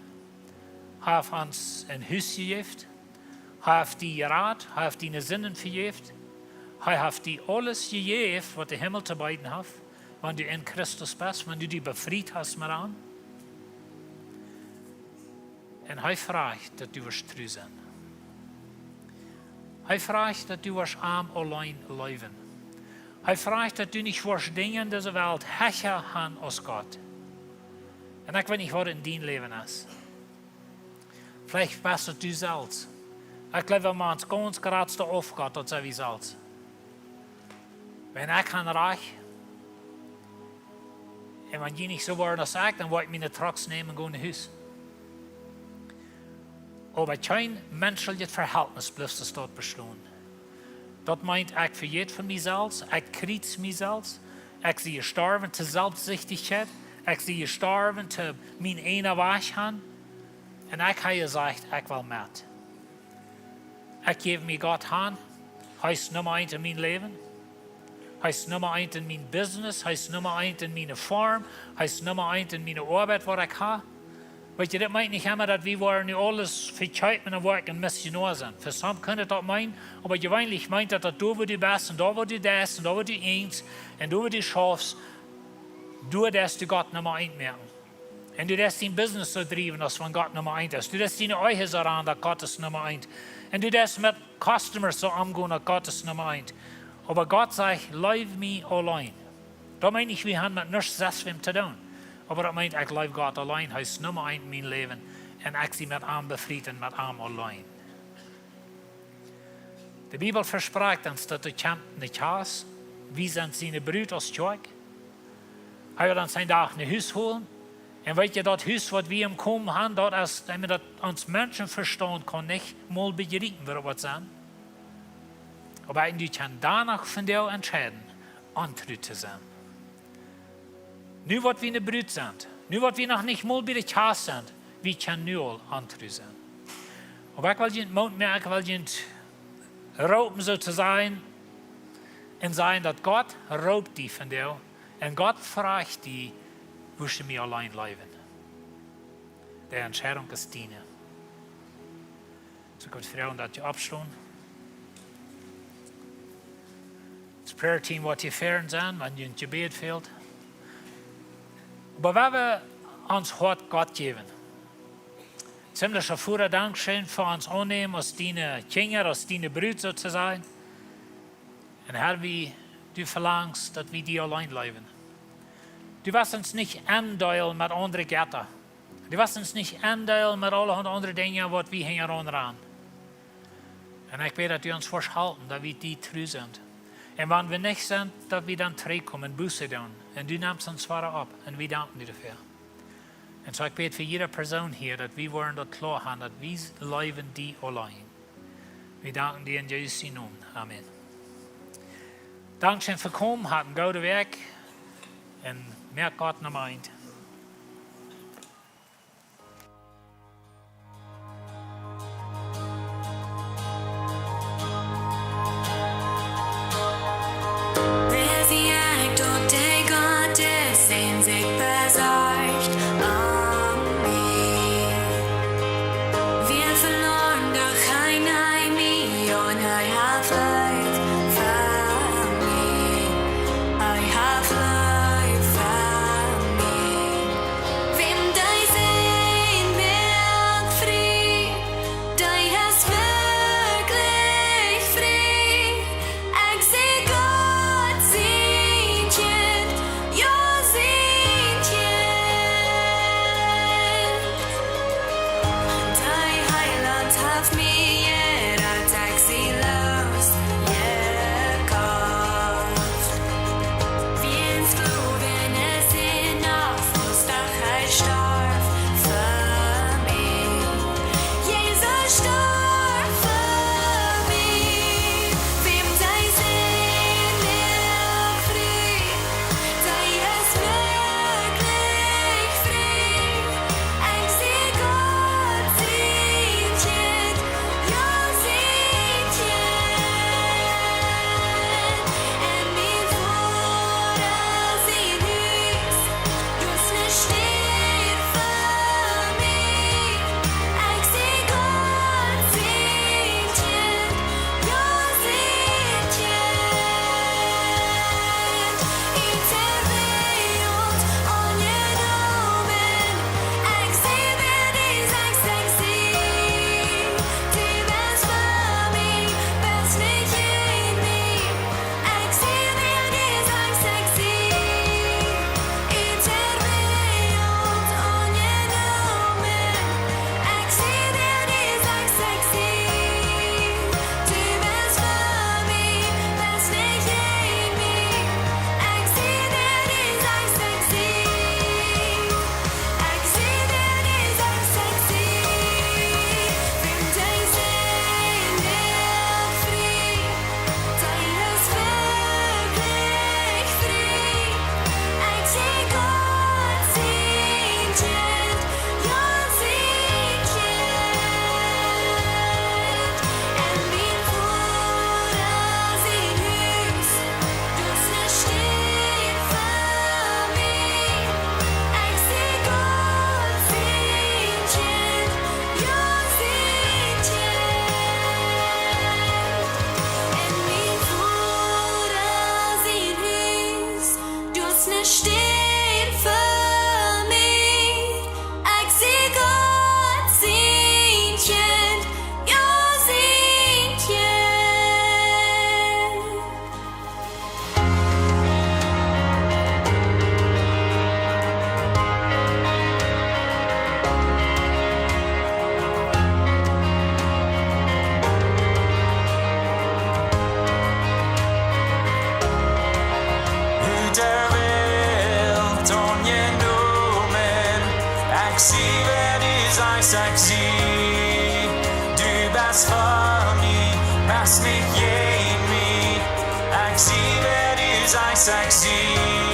heeft ons een huis gegeven, heeft die raad, heeft die zinnen gegeven, hij heeft die alles gegeven wat de hemel te bieden heeft, wanneer du in Christus bent, wanneer du die bevrijd hast met aan. En hij vraagt dat du wirst treu zijn. Hij vraagt dat du wirst arm allein leven. Hij vraagt dat du nicht wirst Dinge in dieser Welt hecher haben als Gott. En ik weet niet wat in dien leven is. Vielleicht bist het du zelfs. Ik glaube, wenn man uns ganz grootste Aufgabe, dat zijn we zelfs. Wenn ich kann reich, en wenn je niet zo worden als ik, dan word ik mijn trucks nemen en gaan naar huis. Aber kein menschliches Verhältnis blijft de stad bestaan. Dat meint, ik vergeet van mezelf, ik kriets mezelf, ik zie je sterven te zelfsichtigheid. Ik zie je sterven te mijn ene weg gaan. En ik heb gezegd, ik wil met. Ik geef me God aan. Hij is nummer 1 in mijn leven. Hij is nummer 1 in mijn business. Hij is nummer 1 in mijn farm. Hij is nummer 1 in mijn arbeid wat ik heb. Weet je, dat meint niet helemaal dat we worden nu alles verkeerd met een werk en missionair zijn. Voor sommigen kunnen dat meinen, aber gewöhnlich meint dat du wo du bist en daar wo du das en daar wo du eens en daar wo du schaffst, du darfst du Gott Nummer 1 merken. Und du darfst dein Business so driven, als von Gott Nummer 1 ist. Du darfst deine Eigen so ran, dass Gott ist Nummer 1. Und du darfst mit Customers so umgehen, dass Gott ist Nummer 1. Aber Gott sagt, leave me allein. Das meint nicht, wir haben mit nichts selbst zu tun. Aber das meint, ich leave Gott allein. Er ist Nummer 1 in meinem Leben. Und ich sie mit ihm befrieden, mit ihm allein. Die Bibel verspricht uns, dass du kämpfst nicht hast. Wir sind seine Brüder aus Kirche. Er wird uns sein Tag ein Haus holen. Und weet je, dat Haus, wat wir im Kommen haben, dat ist, damit das uns Menschen verstehen kann, nicht mal begreifen, wer was sein. Aber du kannst danach von dir entscheiden, antreu zu sein. Nu wat wir eine Brut sind, nu wat wir noch nicht mal bei der Kasse sind, wir können nu al antreu sein. Aber ich will nicht Mund mehr, ich will nicht rauben so zu sein und sagen, dass Gott raubt die von dir und Gott fragt die, wo sie mir allein leben. Die Entscheidung ist deine. So Gott Frauen, dass ihr abschließen. Das Prayer Team, was ihr fern sind, wenn ihr ein Gebet fehlt. Aber wenn wir uns Hort Gott geben, ziemlich ein Dankeschön für uns annehmen, als deine Kinder, als deine Brüder sozusagen. Und Herr, wie du verlangst, dass wir die allein bleiben. Du wirst uns nicht andeilen mit anderen Göttern. Du wirst uns nicht andeilen mit allen anderen Dingen, was wir hier ran. Und ich bete, dass du uns festhalten, dass wir die treu sind. Und wenn wir nicht sind, dass wir dann zurückkommen, Buße tun. Und du nimmst uns weiter ab. Und wir danken dir dafür. Und so ich bete für jede Person hier, dass wir wollen dort klar haben, dass wir leben die allein. Wir danken dir in Jesu Namen. Amen. Dankeschön für kommen, hat einen guten Weg. Und mehr Gott noch meint. Wer sie jagt und der Gottes sehen sich besorgt um mich. Wir verloren doch eine Million, I have life for me. I have life for me. Wem die sehen wird frei, die ist wirklich frei. Ich seh Gott sieht jet, ja sieht jet. Die Heiland hat mir jeder Tag sie los gekauft. Wie ins Blut, wenn es hinauf muss, doch starb für mich. Jesus starb für mich. Wem die sehen wird frei, die ist wirklich frei. Ich seh Gott sieht jet, ja sieht jet. En min fara sin hus, just nu styr för mig. Jag ser Gott sieht jet, ja sieht jet. Inte vält angenommen, jag ser vad det jag ser. Du bäst för mig, bäst mig i mig. Jag ser vad det jag ser. Inte vält angenommen, jag ser vad det jag ser. Du bäst för mig, bäst mig i mig. Jag ser vad det jag ser. Jag ser vad det jag ser. Vem dig ser mer fri, dig är verklig fri. Jag ser Gott sieht jet, jag sieht jet. En min fara sin hus, just nu styr för mig. Jag ser Gott sieht jet, jag sieht jet. En min fara sin hus, just nu styr för mig. Jag ser Gott sieht jet, jag sieht jet. Utöver angenommen, jag ser vad det jag ser. Du bäst för mig, bäst mig i mig. sexy.